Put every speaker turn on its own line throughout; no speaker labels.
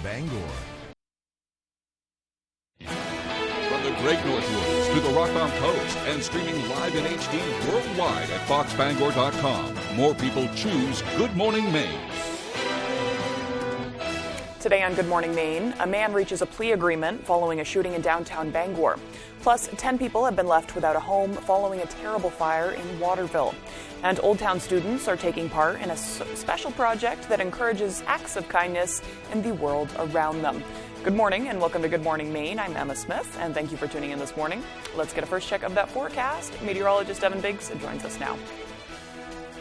Bangor.
From the Great Northwoods to the Rockbound Coast and streaming live in HD worldwide at foxbangor.com. More people choose Good Morning Maine.
Today on Good Morning Maine, a man reaches a plea agreement following a shooting in downtown Bangor. Plus, 10 people have been left without a home following a terrible fire in Waterville. And Old Town students are taking part in a special project that encourages acts of kindness in the world around them. Good morning and welcome to Good Morning Maine. I'm Emma Smith and thank you for tuning in this morning. Let's get a first check of that forecast. Meteorologist Evan Biggs joins us now.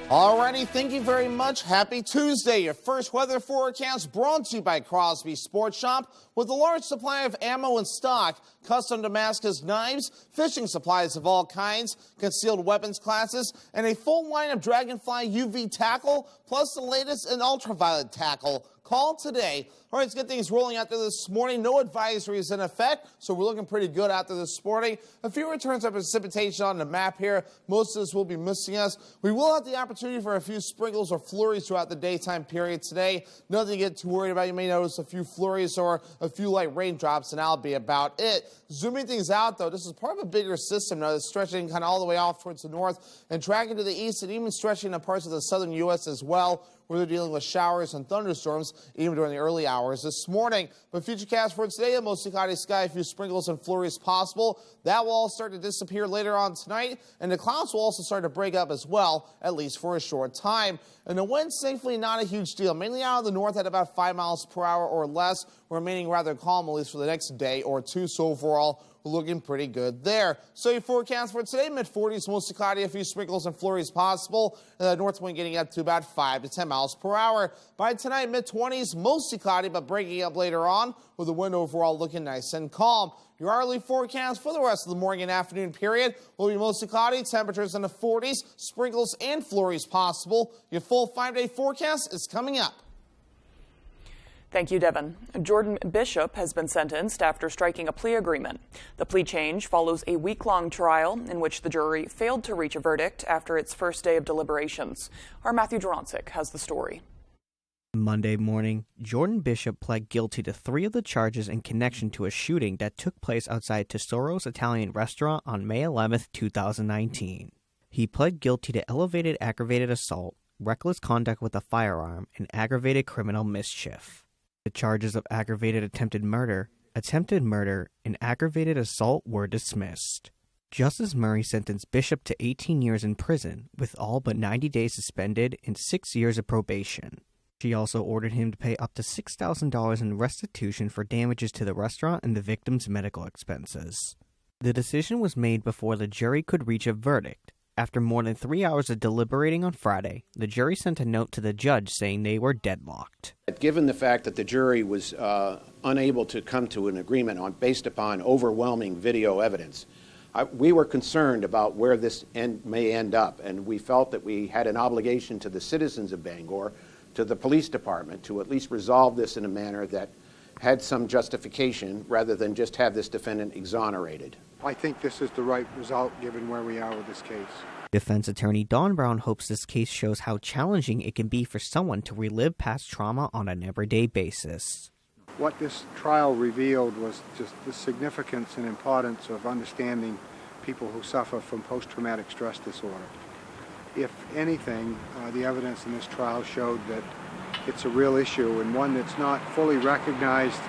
Alrighty, thank you very much. Happy Tuesday. Your first weather forecast brought to you by Crosby Sports Shop with a large supply of ammo in stock, custom Damascus knives, fishing supplies of all kinds, concealed weapons classes, and a full line of Dragonfly UV tackle, plus the latest in ultraviolet tackle. Call today. All right, let's get things rolling out there this morning. No advisories in effect, so we're looking pretty good out there this morning. A few returns of precipitation on the map here. Most of this will be missing us. We will have the opportunity for a few sprinkles or flurries throughout the daytime period today. Nothing to get too worried about. You may notice a few flurries or a few light raindrops, and that'll be about it. Zooming things out, though, this is part of a bigger system now that's stretching kind of all the way off towards the north and tracking to the east and even stretching in parts of the southern U.S. as well, where they're dealing with showers and thunderstorms even during the early hours this morning. But futurecast for today, a mostly cloudy sky, a few sprinkles and flurries possible. That will all start to disappear later on tonight, and the clouds will also start to break up as well, at least for a short time. And the wind, safely not a huge deal, mainly out of the north at about 5 miles per hour or less, remaining rather calm at least for the next day or two. So overall, we're looking pretty good there. So your forecast for today, mid-40s, mostly cloudy, a few sprinkles and flurries possible, and the north wind getting up to about 5 to 10 miles per hour. By tonight, mid-20s, mostly cloudy, but breaking up later on, with the wind overall looking nice and calm. Your hourly forecast for the rest of the morning and afternoon period will be mostly cloudy, temperatures in the 40s, sprinkles and flurries possible. Your full 5-day forecast is coming up.
Thank you, Devin. Jordan Bishop has been sentenced after striking a plea agreement. The plea change follows a week-long trial in which the jury failed to reach a verdict after its first day of deliberations. Our Matthew Duroncic has the story.
Monday morning, Jordan Bishop pled guilty to 3 of the charges in connection to a shooting that took place outside Tesoro's Italian restaurant on May 11, 2019. He pled guilty to elevated aggravated assault, reckless conduct with a firearm, and aggravated criminal mischief. The charges of aggravated attempted murder, and aggravated assault were dismissed. Justice Murray sentenced Bishop to 18 years in prison, with all but 90 days suspended and 6 years of probation. She also ordered him to pay up to $6,000 in restitution for damages to the restaurant and the victim's medical expenses. The decision was made before the jury could reach a verdict. After more than 3 hours of deliberating on Friday, the jury sent a note to the judge saying they were deadlocked.
Given the fact that the jury was unable to come to an agreement based upon overwhelming video evidence, we were concerned about where this may end up, and we felt that we had an obligation to the citizens of Bangor, to the police department, to at least resolve this in a manner that had some justification rather than just have this defendant exonerated.
I think this is the right result given where we are with this case.
Defense attorney Don Brown hopes this case shows how challenging it can be for someone to relive past trauma on an everyday basis.
What this trial revealed was just the significance and importance of understanding people who suffer from post-traumatic stress disorder. If anything, the evidence in this trial showed that it's a real issue and one that's not fully recognized,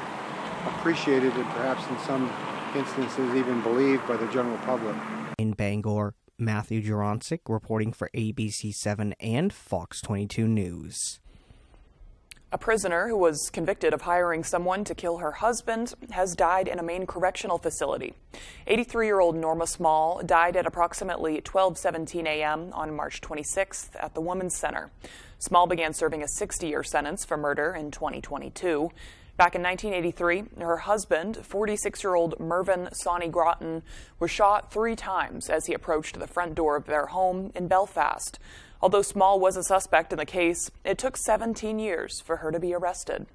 appreciated, and perhaps in some instances even believed by the general public.
In Bangor, Matthew Duroncic reporting for ABC7 and Fox 22 News.
A prisoner who was convicted of hiring someone to kill her husband has died in a Maine correctional facility. 83-year-old Norma Small died at approximately 12:17 a.m. on March 26th at the Women's Center. Small began serving a 60-year sentence for murder in 2022. Back in 1983, her husband, 46-year-old Mervyn Sonny Groton, was shot 3 times as he approached the front door of their home in Belfast. Although Small was a suspect in the case, it took 17 years for her to be arrested.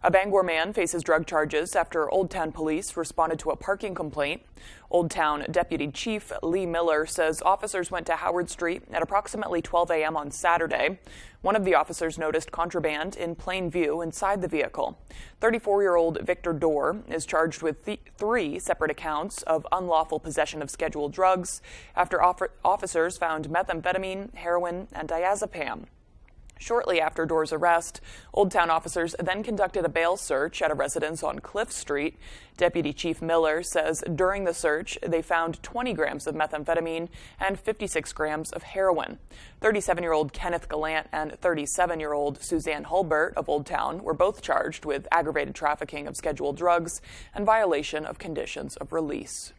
A Bangor man faces drug charges after Old Town police responded to a parking complaint. Old Town Deputy Chief Lee Miller says officers went to Howard Street at approximately 12 a.m. on Saturday. One of the officers noticed contraband in plain view inside the vehicle. 34-year-old Victor Dorr is charged with 3 separate accounts of unlawful possession of scheduled drugs after officers found methamphetamine, heroin, and diazepam. Shortly after Dorr's arrest, Old Town officers then conducted a bail search at a residence on Cliff Street. Deputy Chief Miller says during the search, they found 20 grams of methamphetamine and 56 grams of heroin. 37-year-old Kenneth Gallant and 37-year-old Suzanne Hulbert of Old Town were both charged with aggravated trafficking of scheduled drugs and violation of conditions of release.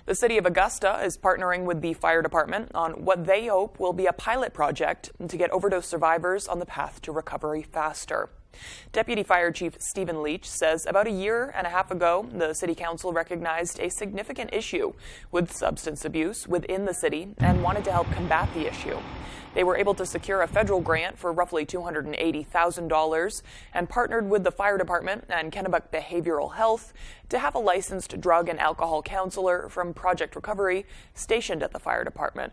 The City of Augusta is partnering with the fire department on what they hope will be a pilot project to get overdose survivors on the path to recovery faster. Deputy Fire Chief Stephen Leach says about a year and a half ago, the City Council recognized a significant issue with substance abuse within the city and wanted to help combat the issue. They were able to secure a federal grant for roughly $280,000 and partnered with the fire department and Kennebec Behavioral Health to have a licensed drug and alcohol counselor from Project Recovery stationed at the fire department.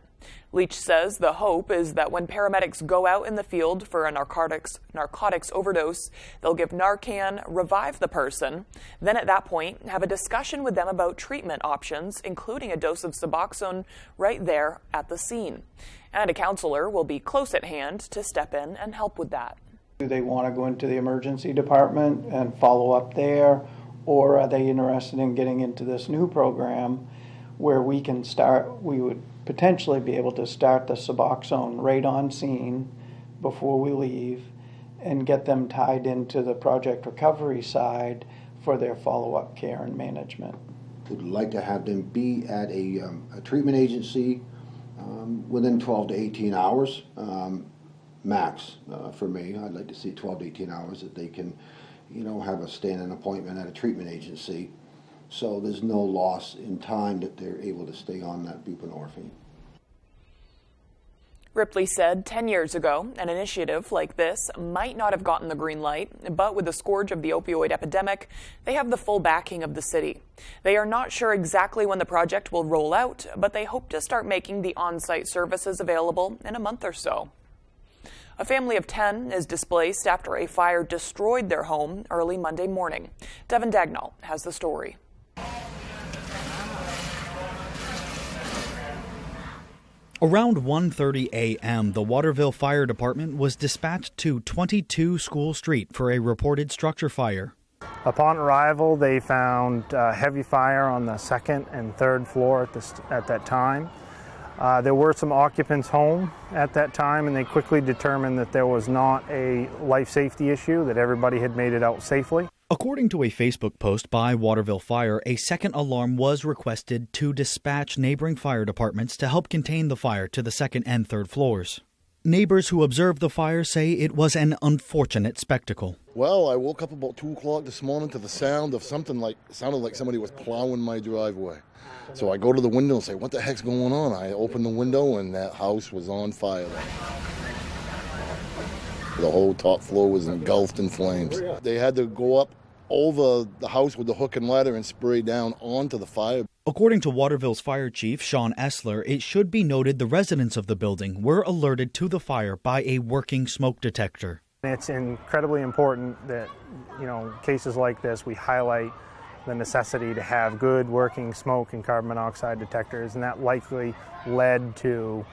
Leach says the hope is that when paramedics go out in the field for a narcotics overdose, they'll give Narcan, revive the person, then at that point have a discussion with them about treatment options, including a dose of Suboxone right there at the scene. And a counselor will be close at hand to step in and help with that.
Do they want to go into the emergency department and follow up there, or are they interested in getting into this new program where we would potentially be able to start the Suboxone right on scene before we leave and get them tied into the Project Recovery side for their follow-up care and management.
Would like to have them be at a treatment agency within 12 to 18 hours max. For me, I'd like to see 12 to 18 hours that they can, have a stand-in appointment at a treatment agency, so there's no loss in time that they're able to stay on that buprenorphine.
Ripley said 10 years ago, an initiative like this might not have gotten the green light, but with the scourge of the opioid epidemic, they have the full backing of the city. They are not sure exactly when the project will roll out, but they hope to start making the on-site services available in a month or so. A family of 10 is displaced after a fire destroyed their home early Monday morning. Devin Dagnall has the story.
Around 1:30 a.m., the Waterville Fire Department was dispatched to 22 School Street for a reported structure fire.
Upon arrival, they found heavy fire on the second and third floor at that time. There were some occupants home at that time, and they quickly determined that there was not a life safety issue, that everybody had made it out safely.
According to a Facebook post by Waterville Fire, a second alarm was requested to dispatch neighboring fire departments to help contain the fire to the second and third floors. Neighbors who observed the fire say it was an unfortunate spectacle.
Well, I woke up about 2 o'clock this morning to the sound of something sounded like somebody was plowing my driveway. So I go to the window and say, what the heck's going on? I open the window and that house was on fire. The whole top floor was engulfed in flames. They had to go up over the house with the hook and ladder and spray down onto the fire.
According to Waterville's fire chief, Sean Essler, it should be noted the residents of the building were alerted to the fire by a working smoke detector.
It's incredibly important that, cases like this, we highlight the necessity to have good working smoke and carbon monoxide detectors, and that likely led to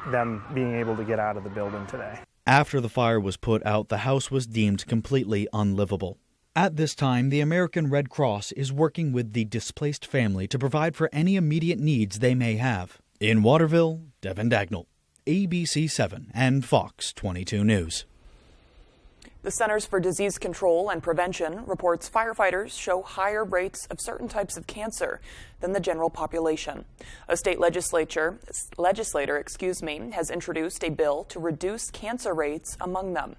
them being able to get out of the building today.
After the fire was put out, the house was deemed completely unlivable. At this time, the American Red Cross is working with the displaced family to provide for any immediate needs they may have. In Waterville, Devin Dagnall, ABC 7 and Fox 22 News.
The Centers for Disease Control and Prevention reports firefighters show higher rates of certain types of cancer than the general population. A state legislator has introduced a bill to reduce cancer rates among them.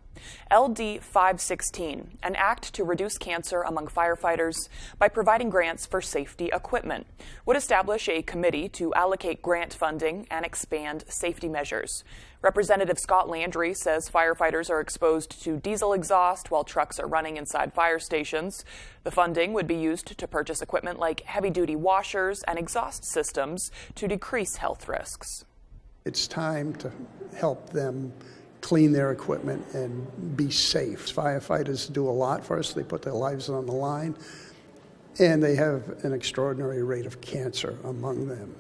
LD 516, an act to reduce cancer among firefighters by providing grants for safety equipment, would establish a committee to allocate grant funding and expand safety measures. Representative Scott Landry says firefighters are exposed to diesel exhaust while trucks are running inside fire stations. The funding would be used to purchase equipment like heavy-duty washers and exhaust systems to decrease health risks.
It's time to help them clean their equipment and be safe. Firefighters do a lot for us. They put their lives on the line, and they have an extraordinary rate of cancer among them.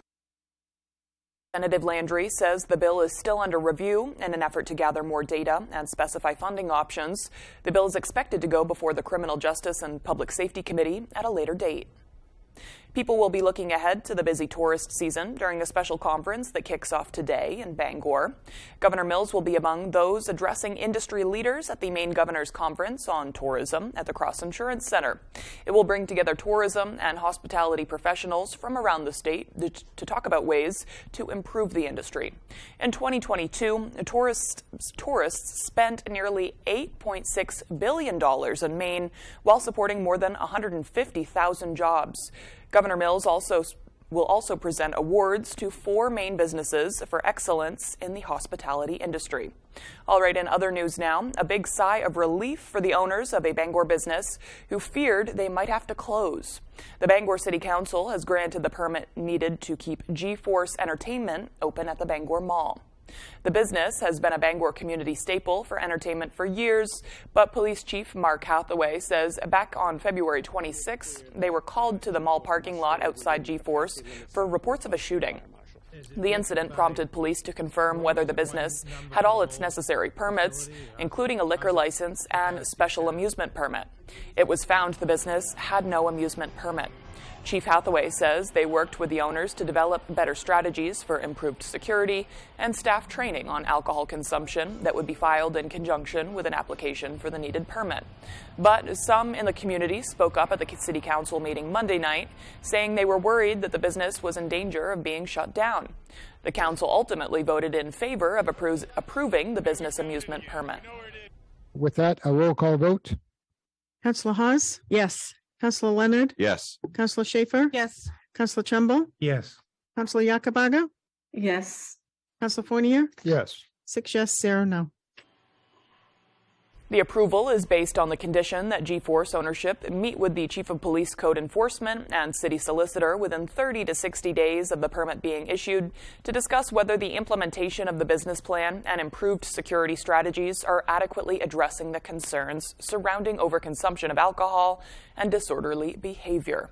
Representative Landry says the bill is still under review in an effort to gather more data and specify funding options. The bill is expected to go before the Criminal Justice and Public Safety Committee at a later date. People will be looking ahead to the busy tourist season during a special conference that kicks off today in Bangor. Governor Mills will be among those addressing industry leaders at the Maine Governor's Conference on Tourism at the Cross Insurance Center. It will bring together tourism and hospitality professionals from around the state to talk about ways to improve the industry. In 2022, tourists spent nearly $8.6 billion in Maine while supporting more than 150,000 jobs. Governor Mills will also present awards to 4 Maine businesses for excellence in the hospitality industry. All right, in other news now, a big sigh of relief for the owners of a Bangor business who feared they might have to close. The Bangor City Council has granted the permit needed to keep G-Force Entertainment open at the Bangor Mall. The business has been a Bangor community staple for entertainment for years, but Police Chief Mark Hathaway says back on February 26, they were called to the mall parking lot outside G-Force for reports of a shooting. The incident prompted police to confirm whether the business had all its necessary permits, including a liquor license and special amusement permit. It was found the business had no amusement permit. Chief Hathaway says they worked with the owners to develop better strategies for improved security and staff training on alcohol consumption that would be filed in conjunction with an application for the needed permit. But some in the community spoke up at the City Council meeting Monday night, saying they were worried that the business was in danger of being shut down. The council ultimately voted in favor of approving the business amusement permit.
With that, a roll call vote.
Councillor Hawes?
Yes.
Councillor Leonard?
Yes.
Councillor Schaefer?
Yes.
Councillor Trumbull?
Yes.
Councillor Yakabaga?
Yes.
Councillor Fournier?
Yes.
6 yes, 0 no.
The approval is based on the condition that G-Force ownership meet with the Chief of Police Code Enforcement and City Solicitor within 30 to 60 days of the permit being issued to discuss whether the implementation of the business plan and improved security strategies are adequately addressing the concerns surrounding overconsumption of alcohol and disorderly behavior.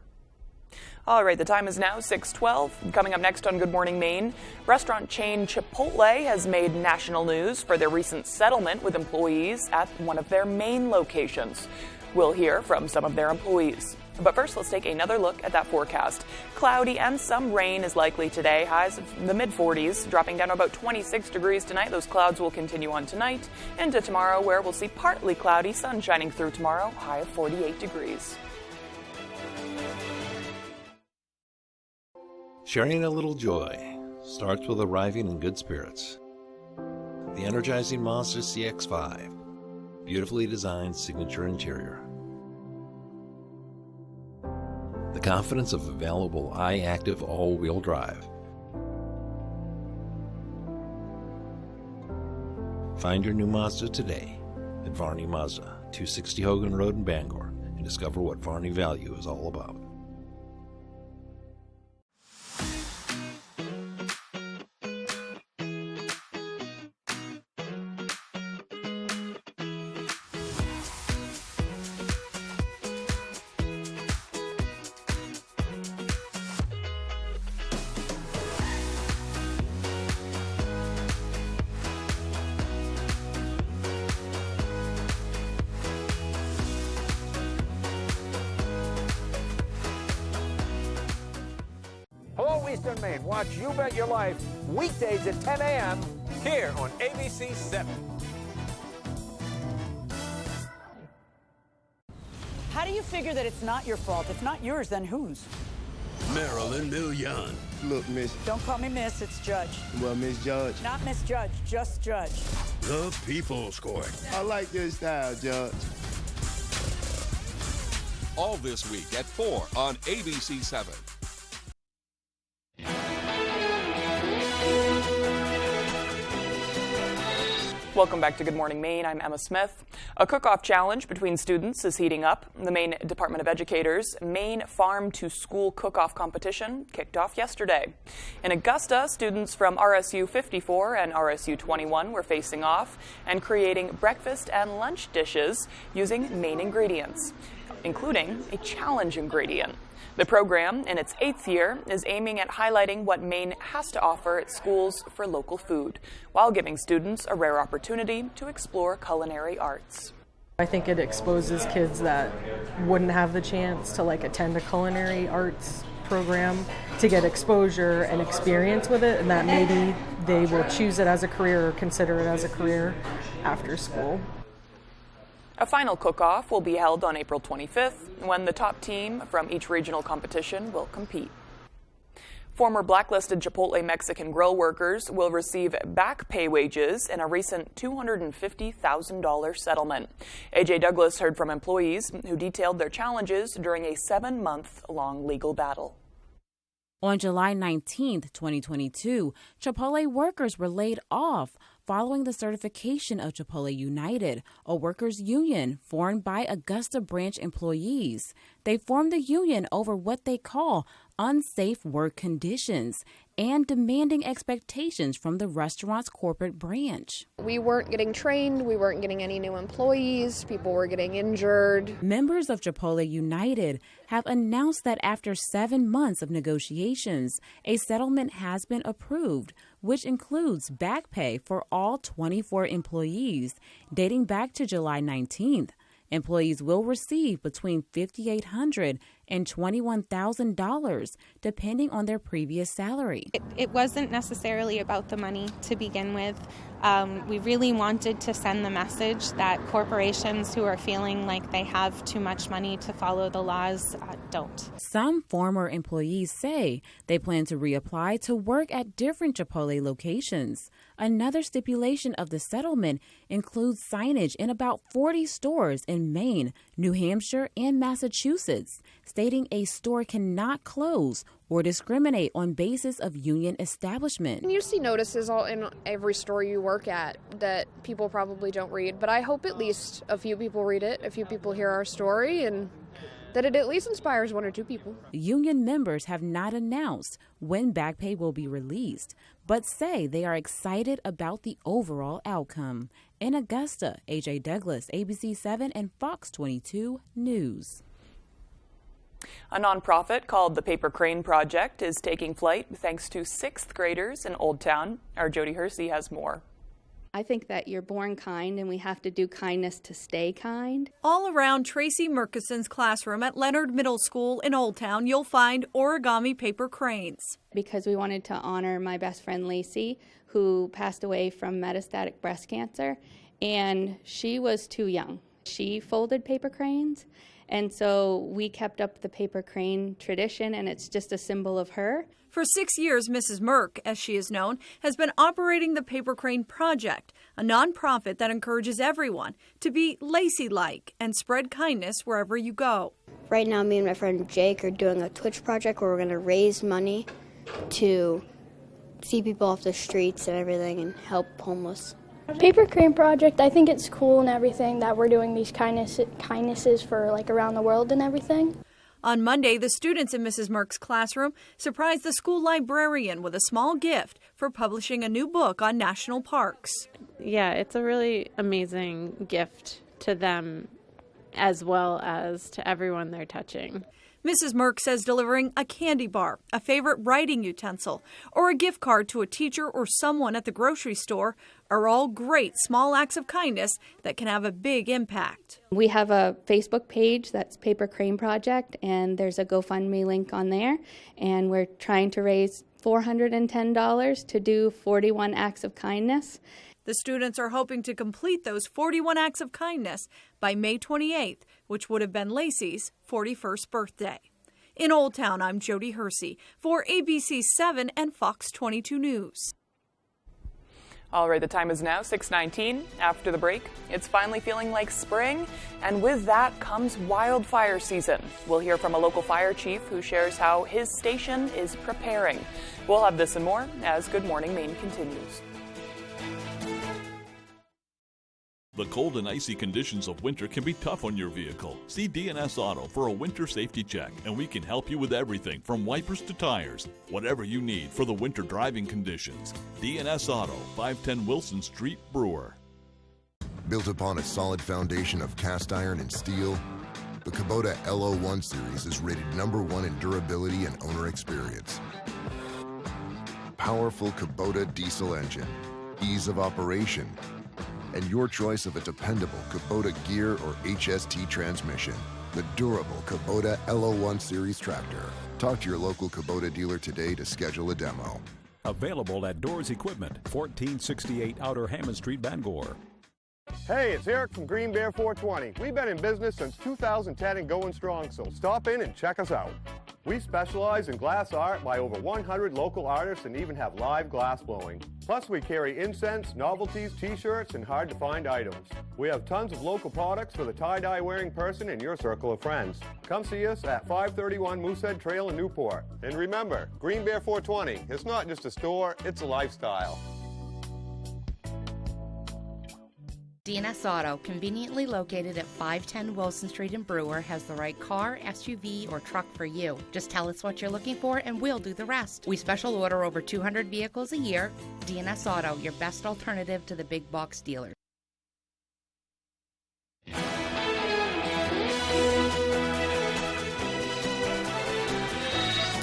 All right, the time is now 6:12. Coming up next on Good Morning Maine, restaurant chain Chipotle has made national news for their recent settlement with employees at one of their Maine locations. We'll hear from some of their employees. But first, let's take another look at that forecast. Cloudy and some rain is likely today. Highs in the mid-40s, dropping down to about 26 degrees tonight. Those clouds will continue on tonight into tomorrow, where we'll see partly cloudy, sun shining through tomorrow, high of 48 degrees.
Sharing a little joy starts with arriving in good spirits. The energizing Mazda CX-5, beautifully designed signature interior. The confidence of available iActive all-wheel drive. Find your new Mazda today at Varney Mazda, 260 Hogan Road in Bangor, and discover what Varney value is all about.
Hello, Eastern Maine. Watch You Bet Your Life weekdays at 10 a.m. here on ABC 7.
How do you figure that it's not your fault? If not yours, then whose?
Marilyn Millian.
Look, miss.
Don't call me miss, it's Judge.
Well, Miss Judge.
Not Miss Judge, just Judge.
The People's Court.
I like your style, Judge.
All this week at 4 on ABC 7.
Welcome back to Good Morning Maine. I'm Emma Smith. A cook-off challenge between students is heating up. The Maine Department of Educator's Maine Farm to School Cook-Off competition kicked off yesterday. In Augusta, students from RSU 54 and RSU 21 were facing off and creating breakfast and lunch dishes using Maine ingredients, including a challenge ingredient. The program, in its 8th year, is aiming at highlighting what Maine has to offer at schools for local food, while giving students a rare opportunity to explore culinary arts.
I think it exposes kids that wouldn't have the chance to attend a culinary arts program to get exposure and experience with it, and that maybe they will choose it as a career or consider it as a career after school.
A final cook-off will be held on April 25th, when the top team from each regional competition will compete. Former blacklisted Chipotle Mexican grill workers will receive back pay wages in a recent $250,000 settlement. A.J. Douglas heard from employees who detailed their challenges during a 7-month-long legal battle.
On July 19, 2022, Chipotle workers were laid off following the certification of Chipotle United, a workers' union formed by Augusta branch employees. They formed the union over what they call unsafe work conditions and demanding expectations from the restaurant's corporate branch.
We weren't getting trained, we weren't getting any new employees, people were getting injured.
Members of Chipotle United have announced that after 7 months of negotiations, a settlement has been approved, which includes back pay for all 24 employees dating back to July 19th. Employees will receive between $5,800 and $21,000, depending on their previous salary.
It wasn't necessarily about the money to begin with. We really wanted to send the message that corporations who are feeling like they have too much money to follow the laws don't.
Some former employees say they plan to reapply to work at different Chipotle locations. Another stipulation of the settlement includes signage in about 40 stores in Maine, New Hampshire, and Massachusetts, stating a store cannot close or discriminate on basis of union establishment.
You see notices all in every store you work at that people probably don't read, but I hope at least a few people read it, a few people hear our story, and that it at least inspires 1 or 2 people.
Union members have not announced when back pay will be released, but say they are excited about the overall outcome. In Augusta, A.J. Douglas, ABC 7 and Fox 22 News.
A nonprofit called the Paper Crane Project is taking flight thanks to 6th graders in Old Town. Our Jody Hersey has more.
I think that you're born kind and we have to do kindness to stay kind.
All around Tracy Murkison's classroom at Leonard Middle School in Old Town, you'll find origami paper cranes.
Because we wanted to honor my best friend Lacey, who passed away from metastatic breast cancer, and she was too young. She folded paper cranes, and so we kept up the paper crane tradition, and it's just a symbol of her.
For 6 years, Mrs. Merck, as she is known, has been operating the Paper Crane Project, a nonprofit that encourages everyone to be Lacey-like and spread kindness wherever you go.
Right now, me and my friend Jake are doing a Twitch project where we're going to raise money to see people off the streets and everything and help homeless.
Paper Crane Project, I think it's cool and everything that we're doing these kindnesses for around the world and everything.
On Monday, the students in Mrs. Merck's classroom surprised the school librarian with a small gift for publishing a new book on national parks.
Yeah, it's a really amazing gift to them as well as to everyone they're touching.
Mrs. Merck says delivering a candy bar, a favorite writing utensil, or a gift card to a teacher or someone at the grocery store are all great small acts of kindness that can have a big impact.
We have a Facebook page that's Paper Crane Project, and there's a GoFundMe link on there, and we're trying to raise $410 to do 41 acts of kindness.
The students are hoping to complete those 41 acts of kindness by May 28th, which would have been Lacey's 41st birthday. In Old Town, I'm Jody Hersey for ABC 7 and Fox 22 News.
All right, the time is now 6:19. After the break, it's finally feeling like spring, and with that comes wildfire season. We'll hear from a local fire chief who shares how his station is preparing. We'll have this and more as Good Morning Maine continues.
The cold and icy conditions of winter can be tough on your vehicle. See D&S Auto for a winter safety check, and we can help you with everything from wipers to tires. Whatever you need for the winter driving conditions. D&S Auto, 510 Wilson Street, Brewer.
Built upon a solid foundation of cast iron and steel, the Kubota LO1 series is rated #1 in durability and owner experience. Powerful Kubota diesel engine, ease of operation, and your choice of a dependable Kubota gear or HST transmission. The durable Kubota LO1 Series tractor. Talk to your local Kubota dealer today to schedule a demo.
Available at Doors Equipment, 1468 Outer Hammond Street, Bangor.
Hey, it's Eric from Green Bear 420. We've been in business since 2010 and going strong, so stop in and check us out. We specialize in glass art by over 100 local artists and even have live glass blowing. Plus, we carry incense, novelties, t-shirts, and hard-to-find items. We have tons of local products for the tie-dye wearing person in your circle of friends. Come see us at 531 Moosehead Trail in Newport. And remember, Green Bear 420, it's not just a store, it's a lifestyle.
D&S Auto, conveniently located at 510 Wilson Street in Brewer, has the right car, SUV, or truck for you. Just tell us what you're looking for and we'll do the rest. We special order over 200 vehicles a year. D&S Auto, your best alternative to the big box dealers.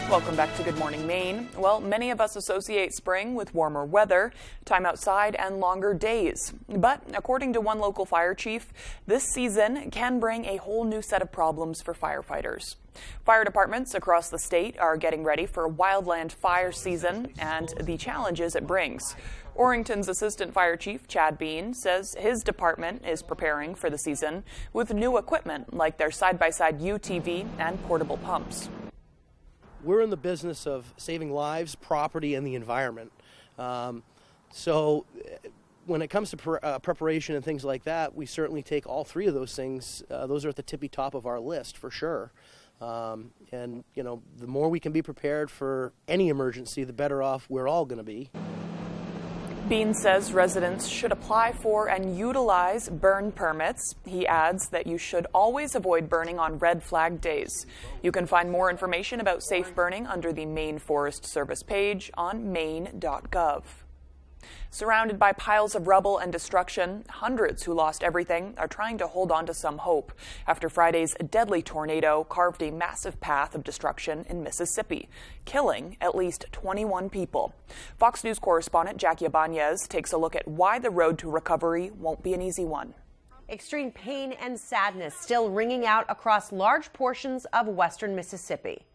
Welcome back to Good Morning Maine. Well, many of us associate spring with warmer weather, time outside, and longer days. But according to one local fire chief, this season can bring a whole new set of problems for firefighters. Fire departments across the state are getting ready for wildland fire season and the challenges it brings. Orrington's Assistant Fire Chief, Chad Bean, says his department is preparing for the season with new equipment like their side-by-side UTV and portable pumps.
We're in the business of saving lives, property, and the environment. So when it comes to preparation and things like that, we certainly take all three of those things. Those are at the tippy top of our list for sure. And, you know, the more we can be prepared for any emergency, the better off we're all going to be.
Bean says residents should apply for and utilize burn permits. He adds that you should always avoid burning on red flag days. You can find more information about safe burning under the Maine Forest Service page on maine.gov. Surrounded by piles of rubble and destruction, hundreds who lost everything are trying to hold on to some hope after Friday's deadly tornado carved a massive path of destruction in Mississippi, killing at least 21 people. Fox News correspondent Jackie Ibanez takes a look at why the road to recovery won't be an easy one.
Extreme pain and sadness still ringing out across large portions of western Mississippi.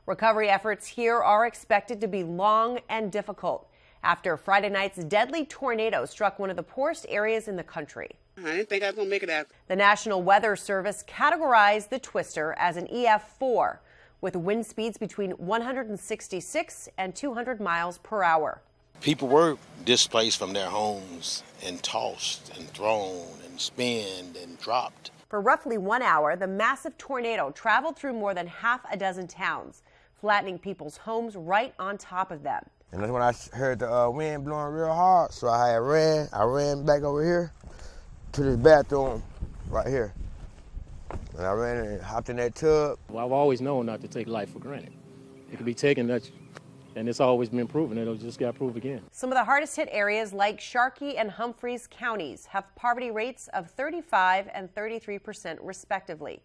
Recovery efforts here are expected to be long and difficult after Friday night's deadly tornado struck one of the poorest areas in the country.
I didn't think I was going to make it out.
The National Weather Service categorized the twister as an EF4 with wind speeds between 166 and 200 miles per hour.
People were displaced from their homes and tossed and thrown and spinned and dropped.
For roughly 1 hour, the massive tornado traveled through more than half a dozen towns, flattening people's homes right on top of them.
And that's when I heard the wind blowing real hard, so I ran back over here to the bathroom right here. And I ran and hopped in that tub.
Well, I've always known not to take life for granted. It can be taken, and it's always been proven. It'll just got proved again.
Some of the hardest hit areas like Sharkey and Humphreys counties have poverty rates of 35 and 33% respectively.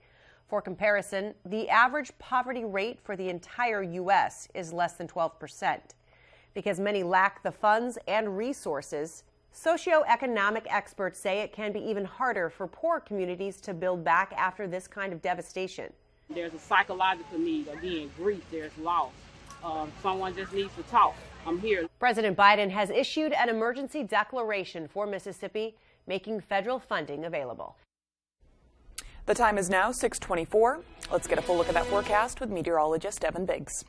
For comparison, the average poverty rate for the entire U.S. is less than 12%. Because many lack the funds and resources, socioeconomic experts say it can be even harder for poor communities to build back after this kind of devastation.
There's a psychological need, again, grief, there's loss. Someone just needs to talk. I'm here.
President Biden has issued an emergency declaration for Mississippi, making federal funding available.
The time is now 6:24. Let's get a full look at that forecast with meteorologist Evan Biggs.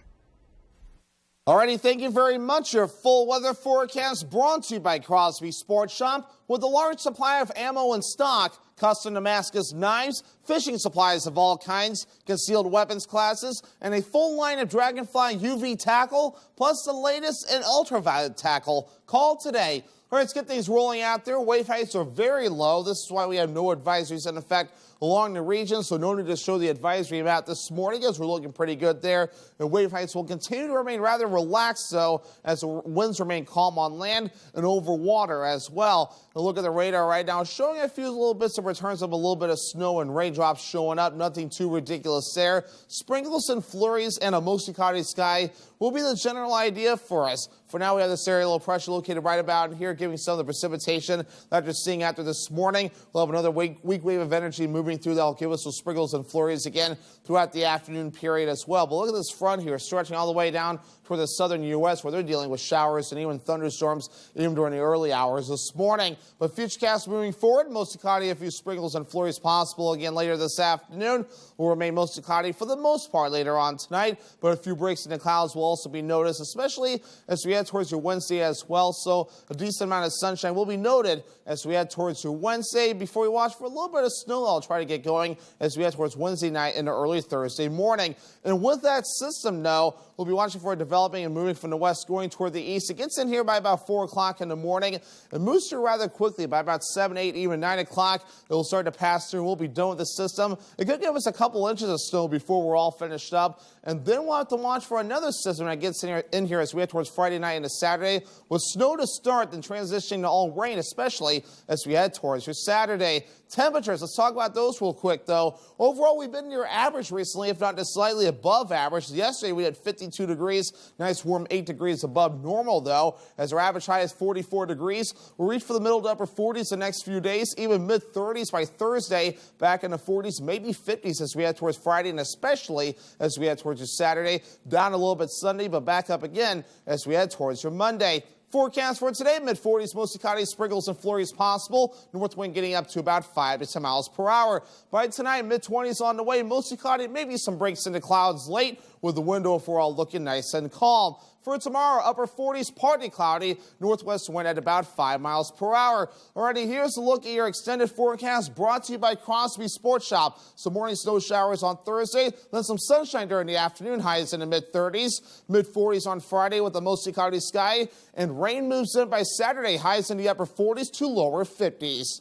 Alrighty, thank you very much. Your full weather forecast brought to you by Crosby Sports Shop with a large supply of ammo in stock, custom Damascus knives, fishing supplies of all kinds, concealed weapons classes, and a full line of Dragonfly UV tackle, plus the latest in ultraviolet tackle. Call today. All right, let's get things rolling out there. Wave heights are very low. This is why we have no advisories in effect along the region, so no need to show the advisory map this morning as we're looking pretty good there. And wave heights will continue to remain rather relaxed, though, as the winds remain calm on land and over water as well. A look at the radar right now, showing a few little bits of returns of a little bit of snow and raindrops showing up. Nothing too ridiculous there. Sprinkles and flurries and a mostly cloudy sky will be the general idea for us. For now, we have this area low pressure located right about here, giving some of the precipitation that you're seeing after this morning. We'll have another weak wave of energy moving through that'll give us those sprinkles and flurries again throughout the afternoon period as well. But look at this front here, stretching all the way down toward the southern U.S., where they're dealing with showers and even thunderstorms even during the early hours this morning. But futurecast moving forward, mostly cloudy, a few sprinkles and flurries possible again later this afternoon. Will remain mostly cloudy for the most part later on tonight, but a few breaks in the clouds will also be noticed, especially as we head towards your Wednesday as well. So a decent amount of sunshine will be noted as we head towards your Wednesday before we watch for a little bit of snow that'll try to get going as we head towards Wednesday night into early Thursday morning. And with that system, though, we'll be watching for it developing and moving from the west going toward the east. It gets in here by about 4 o'clock in the morning and moves through rather quickly by about 7, 8, even 9 o'clock. It will start to pass through. We'll be done with the system. It could give us a couple inches of snow before we're all finished up. And then we'll have to watch for another system that gets in here as we head towards Friday night into Saturday with snow to start, then transitioning to all rain, especially as we head towards your Saturday. Temperatures, let's talk about those real quick, though. Overall, we've been near average recently, if not just slightly above average. Yesterday, we had 52 degrees, nice warm 8 degrees above normal, though, as our average high is 44 degrees. We'll reach for the middle to upper 40s the next few days, even mid-30s by Thursday, back in the 40s, maybe 50s as we head towards Friday, and especially as we head towards your Saturday. Down a little bit Sunday, but back up again as we head towards your Monday. Forecast for today, mid-40s, mostly cloudy, sprinkles and flurries possible. North wind getting up to about 5 to 10 miles per hour. By tonight, mid-20s on the way, mostly cloudy, maybe some breaks into clouds late with the wind overall looking nice and calm. For tomorrow, upper 40s, partly cloudy, northwest wind at about 5 miles per hour. Alrighty, here's a look at your extended forecast brought to you by Crosby Sports Shop. Some morning snow showers on Thursday, then some sunshine during the afternoon, highs in the mid-30s, mid-40s on Friday with a mostly cloudy sky, and rain moves in by Saturday, highs in the upper 40s to lower 50s.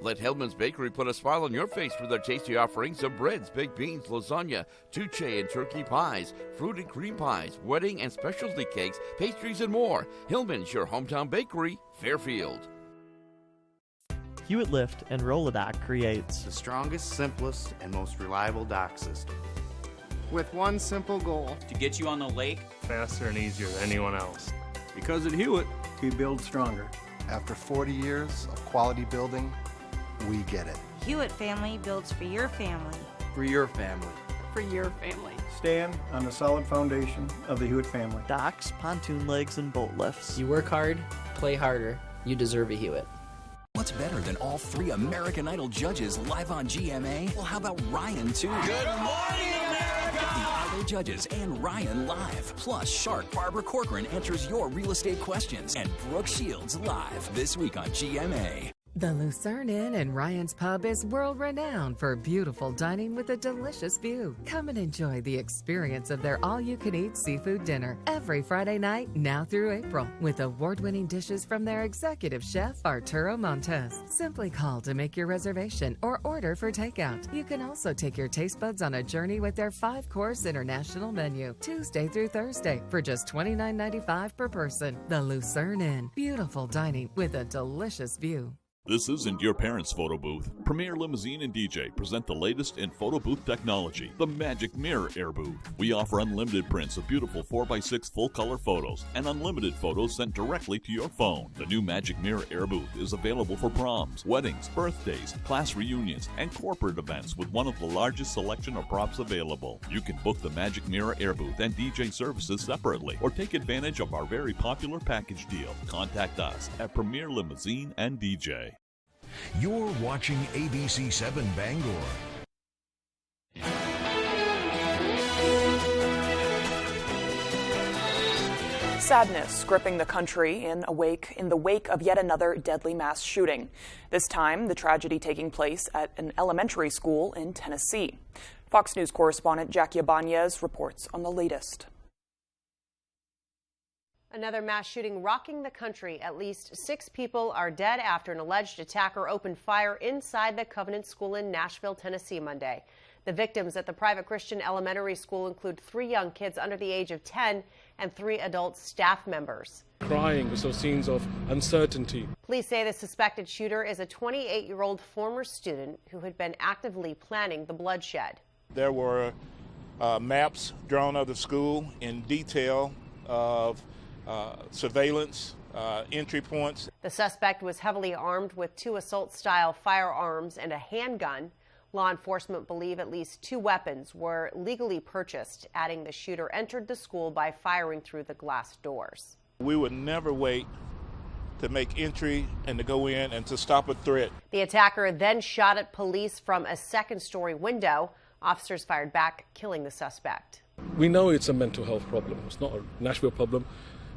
Let Hellman's Bakery put a smile on your face with their tasty offerings of breads, baked beans, lasagna, tuche and turkey pies, fruit and cream pies, wedding and specialty cakes, pastries, and more. Hillman's, your hometown bakery, Fairfield.
Hewitt Lift and Rolodoc creates
the strongest, simplest, and most reliable dock system. With one simple goal:
to get you on the lake
faster and easier than anyone else.
Because at Hewitt,
we build stronger.
After 40 years of quality building, we get it.
Hewitt Family builds for your family.
For your family.
For your family.
Stand on the solid foundation of the Hewitt family.
Docks, pontoon legs, and boat lifts.
You work hard, play harder. You deserve a Hewitt.
What's better than all 3 American Idol judges live on GMA? Well, how about Ryan, too?
Good morning, America!
The Idol judges and Ryan live. Plus, shark Barbara Corcoran answers your real estate questions. And Brooke Shields live this week on GMA.
The Lucerne Inn and Ryan's Pub is world-renowned for beautiful dining with a delicious view. Come and enjoy the experience of their all-you-can-eat seafood dinner every Friday night, now through April, with award-winning dishes from their executive chef, Arturo Montes. Simply call to make your reservation or order for takeout. You can also take your taste buds on a journey with their 5-course international menu, Tuesday through Thursday, for just $29.95 per person. The Lucerne Inn, beautiful dining with a delicious view.
This isn't your parents' photo booth. Premier Limousine and DJ present the latest in photo booth technology, the Magic Mirror Air Booth. We offer unlimited prints of beautiful 4x6 full-color photos and unlimited photos sent directly to your phone. The new Magic Mirror Air Booth is available for proms, weddings, birthdays, class reunions, and corporate events with one of the largest selection of props available. You can book the Magic Mirror Air Booth and DJ services separately or take advantage of our very popular package deal. Contact us at Premier Limousine and DJ.
You're watching ABC 7 Bangor.
Sadness gripping the country in the wake of yet another deadly mass shooting. This time, the tragedy taking place at an elementary school in Tennessee. Fox News correspondent Jackie Ibanez reports on the latest.
Another mass shooting rocking the country. At least 6 people are dead after an alleged attacker opened fire inside the Covenant School in Nashville, Tennessee Monday. The victims at the private Christian elementary school include 3 young kids under the age of 10 and 3 adult staff members.
Crying, we saw scenes of uncertainty.
Police say the suspected shooter is a 28-year-old former student who had been actively planning the bloodshed.
There were maps drawn of the school in detail of surveillance, entry points.
The suspect was heavily armed with 2 assault-style firearms and a handgun. Law enforcement believe at least 2 weapons were legally purchased, adding the shooter entered the school by firing through the glass doors.
We would never wait to make entry and to go in and to stop a threat.
The attacker then shot at police from a 2nd-story window. Officers fired back, killing the suspect.
We know it's a mental health problem. It's not a Nashville problem.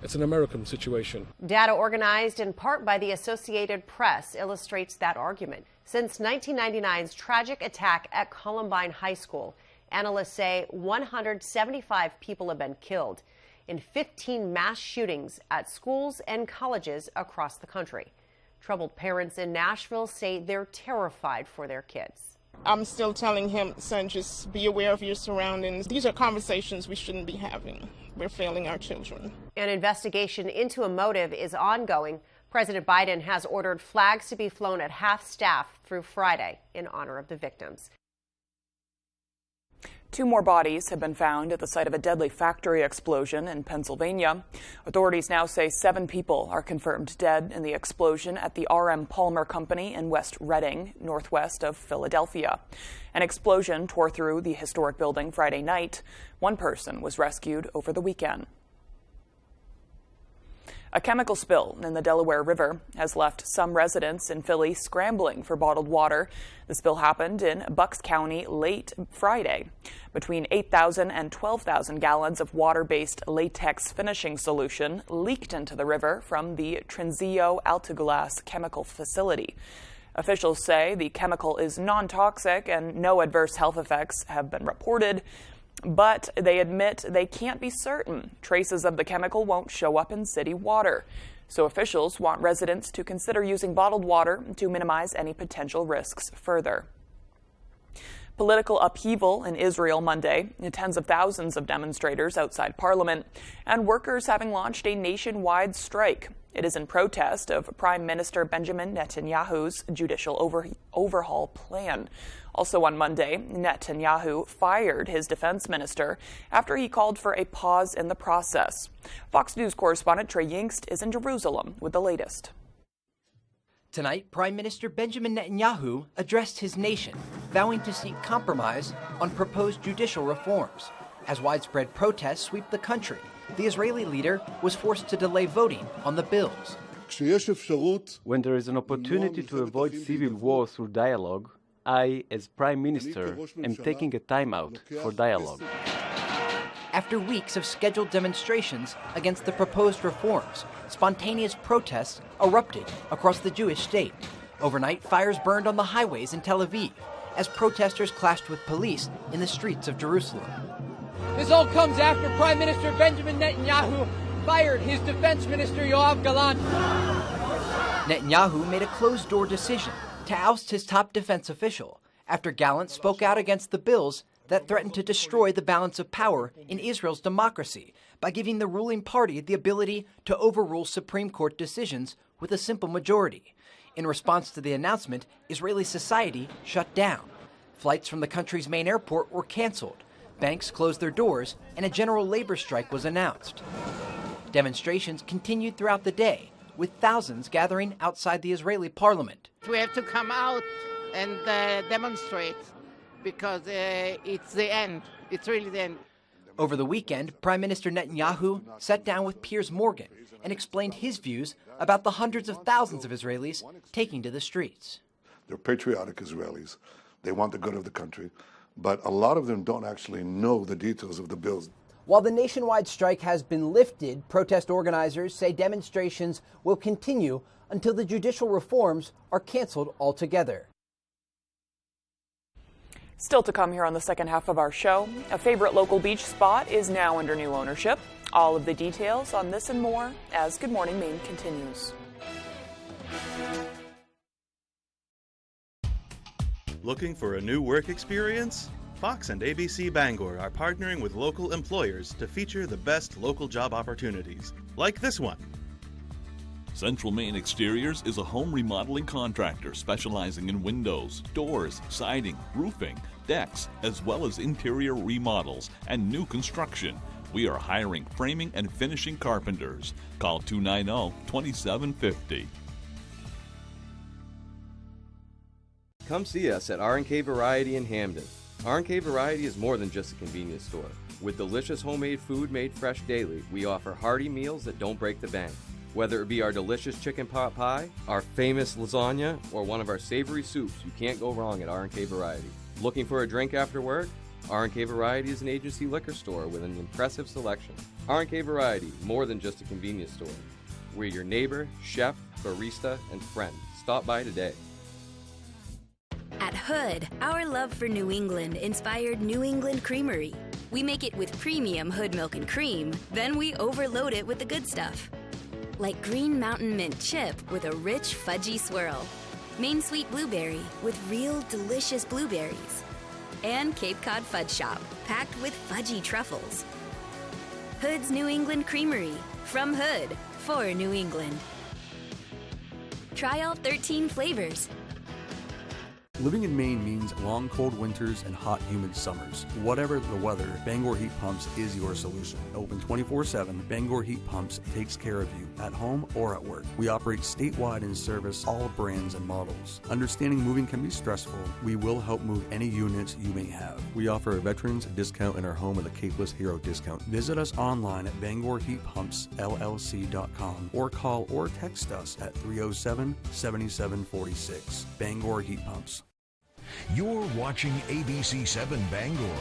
It's an American situation.
Data organized in part by the Associated Press illustrates that argument. Since 1999's tragic attack at Columbine High School, analysts say 175 people have been killed in 15 mass shootings at schools and colleges across the country. Troubled parents in Nashville say they're terrified for their kids.
I'm still telling him, son, just be aware of your surroundings. These are conversations we shouldn't be having. We're failing our children.
An investigation into a motive is ongoing. President Biden has ordered flags to be flown at half-staff through Friday in honor of the victims.
2 more bodies have been found at the site of a deadly factory explosion in Pennsylvania. Authorities now say 7 people are confirmed dead in the explosion at the R.M. Palmer Company in West Reading, northwest of Philadelphia. An explosion tore through the historic building Friday night. 1 person was rescued over the weekend. A chemical spill in the Delaware River has left some residents in Philly scrambling for bottled water. The spill happened in Bucks County late Friday. Between 8,000 and 12,000 gallons of water-based latex finishing solution leaked into the river from the Trinzio Altuglas chemical facility. Officials say the chemical is non-toxic and no adverse health effects have been reported. But they admit they can't be certain traces of the chemical won't show up in city water. So officials want residents to consider using bottled water to minimize any potential risks further. Political upheaval in Israel Monday, tens of thousands of demonstrators outside Parliament, and workers having launched a nationwide strike. It is in protest of Prime Minister Benjamin Netanyahu's judicial overhaul plan. Also on Monday, Netanyahu fired his defense minister after he called for a pause in the process. Fox News correspondent Trey Yingst is in Jerusalem with the latest.
Tonight, Prime Minister Benjamin Netanyahu addressed his nation, vowing to seek compromise on proposed judicial reforms. As widespread protests sweep the country, the Israeli leader was forced to delay voting on the bills.
When there is an opportunity to avoid civil war through dialogue, I, as Prime Minister, am taking a timeout for dialogue.
After weeks of scheduled demonstrations against the proposed reforms, spontaneous protests erupted across the Jewish state. Overnight, fires burned on the highways in Tel Aviv as protesters clashed with police in the streets of Jerusalem.
This all comes after Prime Minister Benjamin Netanyahu fired his defense minister Yoav Gallant.
Netanyahu made a closed-door decision to oust his top defense official after Gallant spoke out against the bills that threatened to destroy the balance of power in Israel's democracy by giving the ruling party the ability to overrule Supreme Court decisions with a simple majority. In response to the announcement, Israeli society shut down. Flights from the country's main airport were canceled. Banks closed their doors, and a general labor strike was announced. Demonstrations continued throughout the day, with thousands gathering outside the Israeli parliament.
We have to come out and demonstrate because it's the end. It's really the end.
Over the weekend, Prime Minister Netanyahu sat down with Piers Morgan and explained his views about the hundreds of thousands of Israelis taking to the streets.
They're patriotic Israelis. They want the good of the country, but a lot of them don't actually know the details of the bills.
While the nationwide strike has been lifted, protest organizers say demonstrations will continue until the judicial reforms are canceled altogether.
Still to come here on the second half of our show, a favorite local beach spot is now under new ownership. All of the details on this and more as Good Morning Maine continues.
Looking for a new work experience? Fox and ABC Bangor are partnering with local employers to feature the best local job opportunities, like this one.
Central Maine Exteriors is a home remodeling contractor specializing in windows, doors, siding, roofing, decks, as well as interior remodels and new construction. We are hiring framing and finishing carpenters. Call 290-2750.
Come see us at R&K Variety in Hamden. R&K Variety is more than just a convenience store. With delicious homemade food made fresh daily, we offer hearty meals that don't break the bank. Whether it be our delicious chicken pot pie, our famous lasagna, or one of our savory soups, you can't go wrong at R&K Variety. Looking for a drink after work? R&K Variety is an agency liquor store with an impressive selection. R&K Variety, more than just a convenience store. We're your neighbor, chef, barista, and friend. Stop by today.
At Hood, our love for New England inspired New England Creamery. We make it with premium Hood milk and cream, then we overload it with the good stuff. Like Green Mountain Mint Chip with a rich fudgy swirl. Maine Sweet Blueberry with real delicious blueberries. And Cape Cod Fudge Shop, packed with fudgy truffles. Hood's New England Creamery. From Hood, for New England. Try all 13 flavors.
Living in Maine means long, cold winters and hot, humid summers. Whatever the weather, Bangor Heat Pumps is your solution. Open 24/7, Bangor Heat Pumps takes care of you at home or at work. We operate statewide and service all brands and models. Understanding moving can be stressful. We will help move any units you may have. We offer a veterans discount in our home with a Capeless Hero discount. Visit us online at BangorHeatPumpsLLC.com or call or text us at 307-7746. Bangor Heat Pumps.
You're watching ABC7 Bangor.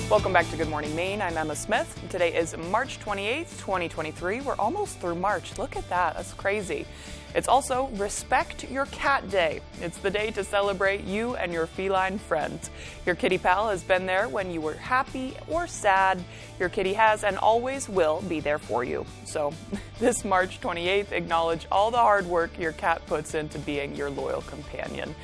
Welcome back to Good Morning Maine. I'm Emma Smith. Today is March 28th, 2023. We're almost through March. Look at that. That's crazy. It's also Respect Your Cat Day. It's the day to celebrate you and your feline friends. Your kitty pal has been there when you were happy or sad. Your kitty has and always will be there for you. So this March 28th, acknowledge all the hard work your cat puts into being your loyal companion.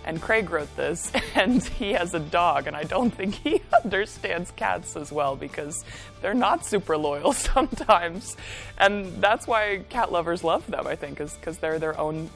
And Craig wrote this, and he has a dog, and I don't think he understands cats as well because they're not super loyal sometimes. And that's why cat lovers love them, I think, is because they're their own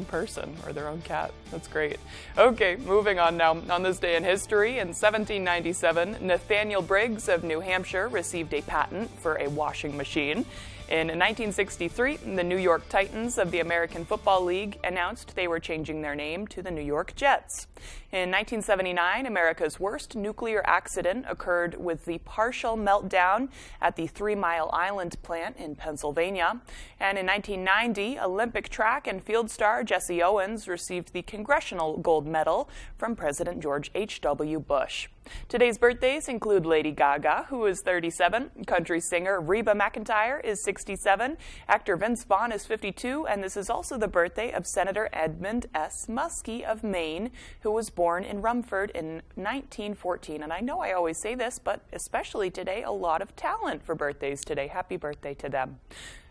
person or their own cat. That's great. Okay, moving on now. On this day in history, in 1797, Nathaniel Briggs of New Hampshire received a patent for a washing machine. In 1963, the New York Titans of the American Football League announced they were changing their name to the New York Jets. In 1979, America's worst nuclear accident occurred with the partial meltdown at the 3 Mile Island plant in Pennsylvania. And in 1990, Olympic track and field star Jesse Owens received the Congressional Gold Medal from President George H.W. Bush. Today's birthdays include Lady Gaga, who is 37, country singer Reba McEntire is 67, actor Vince Vaughn is 52, and this is also the birthday of Senator Edmund S. Muskie of Maine, who was born in Rumford in 1914. And I know I always say this, but especially today, a lot of talent for birthdays today. Happy birthday to them.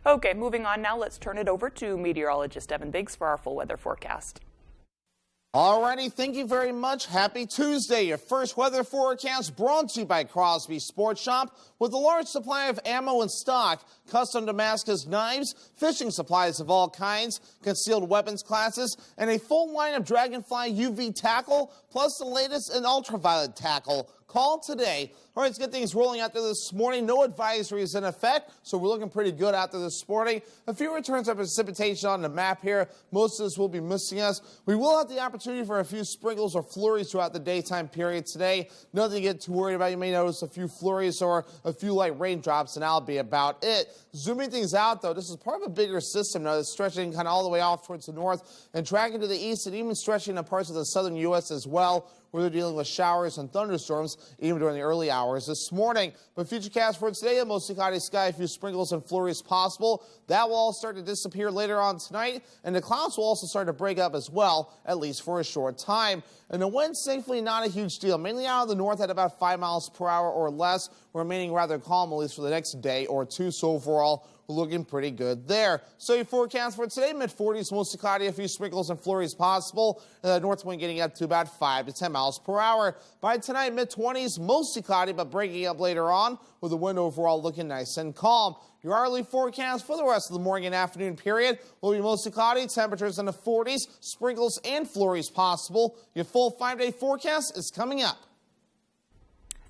Okay, moving on now, let's turn it over to meteorologist Evan Biggs for our full weather forecast.
Alrighty, thank you very much. Happy Tuesday. Your first weather forecast brought to you by Crosby Sports Shop. With a large supply of ammo in stock, custom Damascus knives, fishing supplies of all kinds, concealed weapons classes, and a full line of Dragonfly UV tackle, plus the latest in ultraviolet tackle. Call today. All right, let's get things rolling out there this morning. No advisories in effect, so we're looking pretty good out there this morning. A few returns of precipitation on the map here. Most of this will be missing us. We will have the opportunity for a few sprinkles or flurries throughout the daytime period today. Nothing to get too worried about. You may notice a few flurries or a few light raindrops, and that'll be about it. Zooming things out, though, this is part of a bigger system now that's stretching kind of all the way off towards the north and tracking to the east and even stretching to parts of the southern U.S. as well, where they're dealing with showers and thunderstorms even during the early hours this morning. But futurecast for today, a mostly cloudy sky, a few sprinkles and flurries possible. That will all start to disappear later on tonight, and the clouds will also start to break up as well, at least for a short time. And the wind, thankfully, not a huge deal, mainly out of the north at about 5 miles per hour or less, remaining rather calm, at least for the next day or two. So overall, we're looking pretty good there. So your forecast for today, mid-40s, mostly cloudy, a few sprinkles and flurries possible, and the north wind getting up to about 5 to 10 miles per hour. By tonight, mid-20s, mostly cloudy, but breaking up later on, with the wind overall looking nice and calm. Your hourly forecast for the rest of the morning and afternoon period will be mostly cloudy, temperatures in the 40s, sprinkles and flurries possible. Your full 5-day forecast is coming up.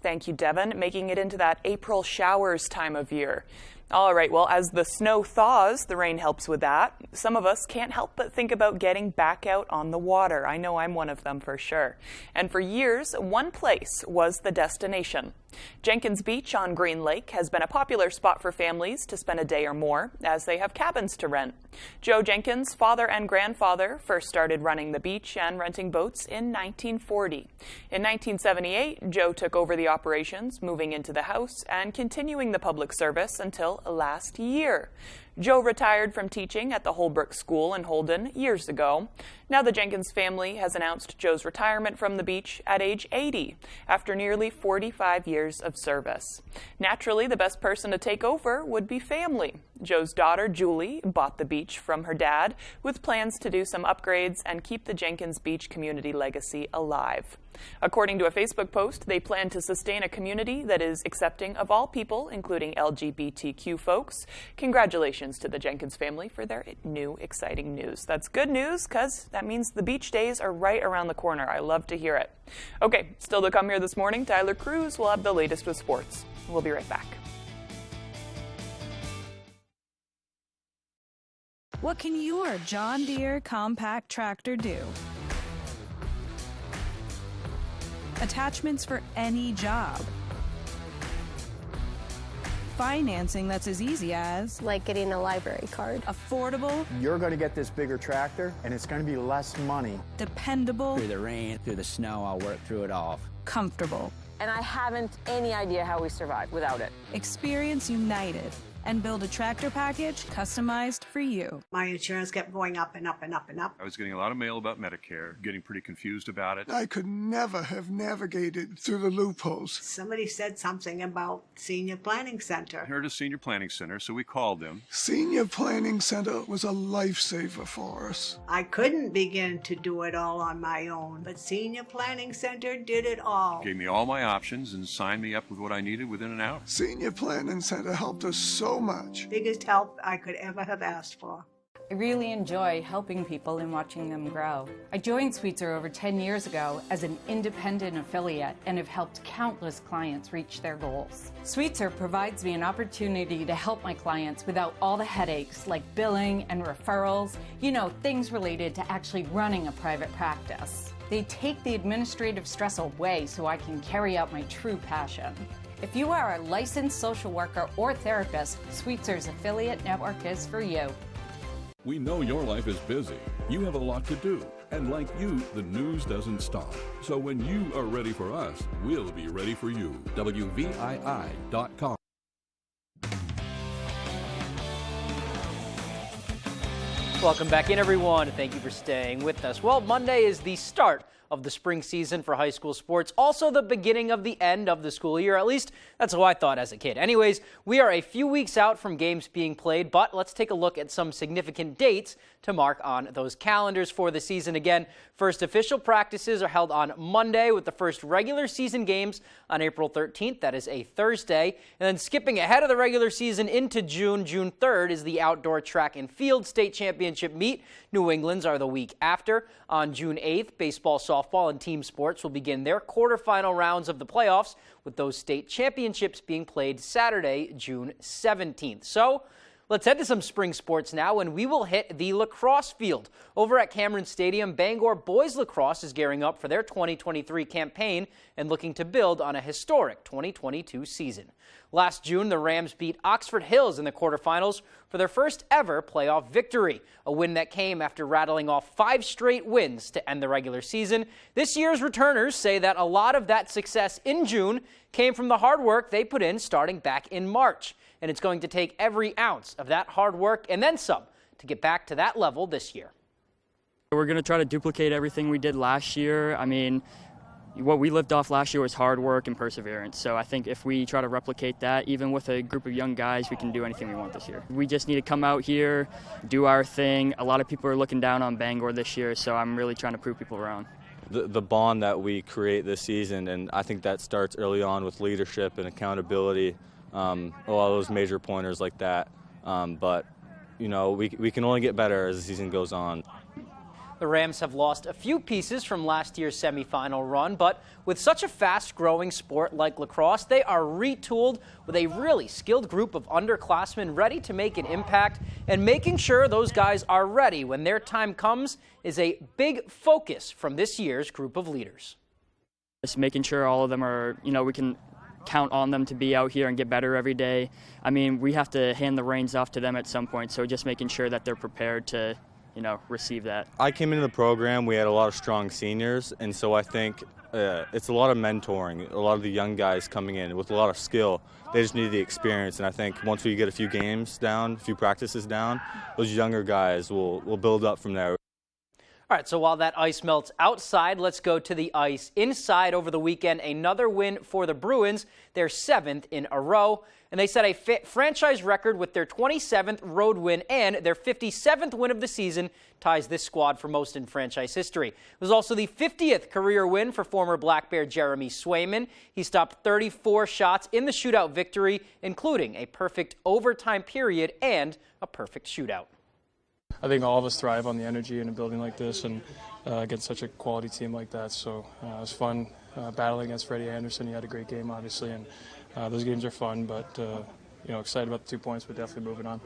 Thank you, Devin. Making it into that April showers time of year. All right, well, as the snow thaws, the rain helps with that. Some of us can't help but think about getting back out on the water. I know I'm one of them for sure. And for years, one place was the destination. Jenkins Beach on Green Lake has been a popular spot for families to spend a day or more, as they have cabins to rent. Joe Jenkins' father and grandfather first started running the beach and renting boats in 1940. In 1978, Joe took over the operations, moving into the house and continuing the public service until last year. Joe retired from teaching at the Holbrook School in Holden years ago. Now the Jenkins family has announced Joe's retirement from the beach at age 80 after nearly 45 years of service. Naturally, the best person to take over would be family. Joe's daughter, Julie, bought the beach from her dad with plans to do some upgrades and keep the Jenkins Beach community legacy alive. According to a Facebook post, they plan to sustain a community that is accepting of all people, including LGBTQ folks. Congratulations to the Jenkins family for their new exciting news. That's good news because that means the beach days are right around the corner. I love to hear it. Okay, still to come here this morning, Tyler Cruz will have the latest with sports. We'll be right back.
What can your John Deere compact tractor do? Attachments for any job. Financing that's as easy as...
like getting a library card.
Affordable.
You're going to get this bigger tractor, and it's going to be less money.
Dependable.
Through the rain, through the snow, I'll work through it all.
Comfortable.
And I haven't any idea how we survive without it.
Experience United and build a tractor package customized for you.
My insurance kept going up and up and up and up.
I was getting a lot of mail about Medicare, getting pretty confused about it.
I could never have navigated through the loopholes.
Somebody said something about Senior Planning Center.
I heard of Senior Planning Center, so we called them.
Senior Planning Center was a lifesaver for us.
I couldn't begin to do it all on my own, but Senior Planning Center did it all.
Gave me all my options and signed me up with what I needed within an hour.
Senior Planning Center helped us so much.
Biggest help I could ever have asked for.
I really enjoy helping people and watching them grow. I joined Sweetser over 10 years ago as an independent affiliate and have helped countless clients reach their goals. Sweetser provides me an opportunity to help my clients without all the headaches like billing and referrals, things related to actually running a private practice. They take the administrative stress away so I can carry out my true passion. If you are a licensed social worker or therapist, Sweetser's affiliate network is for you.
We know your life is busy. You have a lot to do. And like you, the news doesn't stop. So when you are ready for us, we'll be ready for you. WVII.com.
Welcome back in, everyone. Thank you for staying with us. Well, Monday is the start
of the spring season for high school sports. Also the beginning of the end of the school year. At least that's how I thought as a kid. Anyways, we are a few weeks out from games being played, but let's take a look at some significant dates to mark on those calendars for the season. Again, first official practices are held on Monday with the first regular season games on April 13th. That is a Thursday. And then skipping ahead of the regular season into June 3rd is the outdoor track and field state championship meet. New England's are the week after. On June 8th, baseball, softball, and team sports will begin their quarterfinal rounds of the playoffs, with those state championships being played Saturday, June 17th. So let's head to some spring sports now, and we will hit the lacrosse field. Over at Cameron Stadium, Bangor boys lacrosse is gearing up for their 2023 campaign and looking to build on a historic 2022 season. Last June, the Rams beat Oxford Hills in the quarterfinals for their first ever playoff victory, a win that came after rattling off 5 straight wins to end the regular season. This year's returners say that a lot of that success in June came from the hard work they put in starting back in March. And it's going to take every ounce of that hard work and then some to get back to that level this year.
We're going to try to duplicate everything we did last year. I mean, what we lived off last year was hard work and perseverance. So I think if we try to replicate that, even with a group of young guys, we can do anything we want this year. We just need to come out here, do our thing. A lot of people are looking down on Bangor this year, so I'm really trying to prove people wrong.
The bond that we create this season, and I think that starts early on with leadership and accountability. A lot of those major pointers like that. But, you know, we can only get better as the season goes on.
The Rams have lost a few pieces from last year's semifinal run, but with such a fast-growing sport like lacrosse, they are retooled with a really skilled group of underclassmen ready to make an impact, and making sure those guys are ready when their time comes is a big focus from this year's group of leaders.
Just making sure all of them are, we can count on them to be out here and get better every day. I mean, we have to hand the reins off to them at some point, so just making sure that they're prepared to receive that.
I came into the program, we had a lot of strong seniors, and so I think it's a lot of mentoring, a lot of the young guys coming in with a lot of skill. They just need the experience, and I think once we get a few games down, a few practices down, those younger guys will build up from there.
All right, so while that ice melts outside, let's go to the ice inside. Over the weekend, another win for the Bruins, their 7th in a row. And they set a franchise record with their 27th road win, and their 57th win of the season ties this squad for most in franchise history. It was also the 50th career win for former Black Bear Jeremy Swayman. He stopped 34 shots in the shootout victory, including a perfect overtime period and a perfect shootout.
I think all of us thrive on the energy in a building like this and against such a quality team like that. So it was fun battling against Freddie Anderson. He had a great game, obviously, and those games are fun, but excited about the 2 points, but definitely moving on.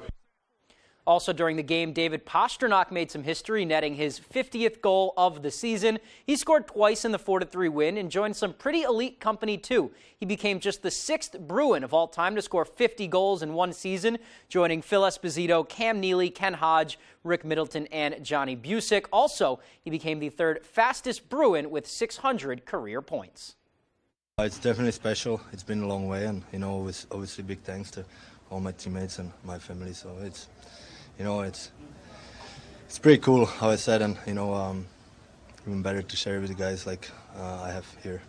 Also during the game, David Pastrnak made some history, netting his 50th goal of the season. He scored twice in the 4-3 win and joined some pretty elite company, too. He became just the 6th Bruin of all time to score 50 goals in one season, joining Phil Esposito, Cam Neely, Ken Hodge, Rick Middleton, and Johnny Busick. Also, he became the 3rd fastest Bruin with 600 career points.
It's definitely special. It's been a long way, and it's obviously big thanks to all my teammates and my family. So it's pretty cool how I said, and even better to share with the guys like I have here.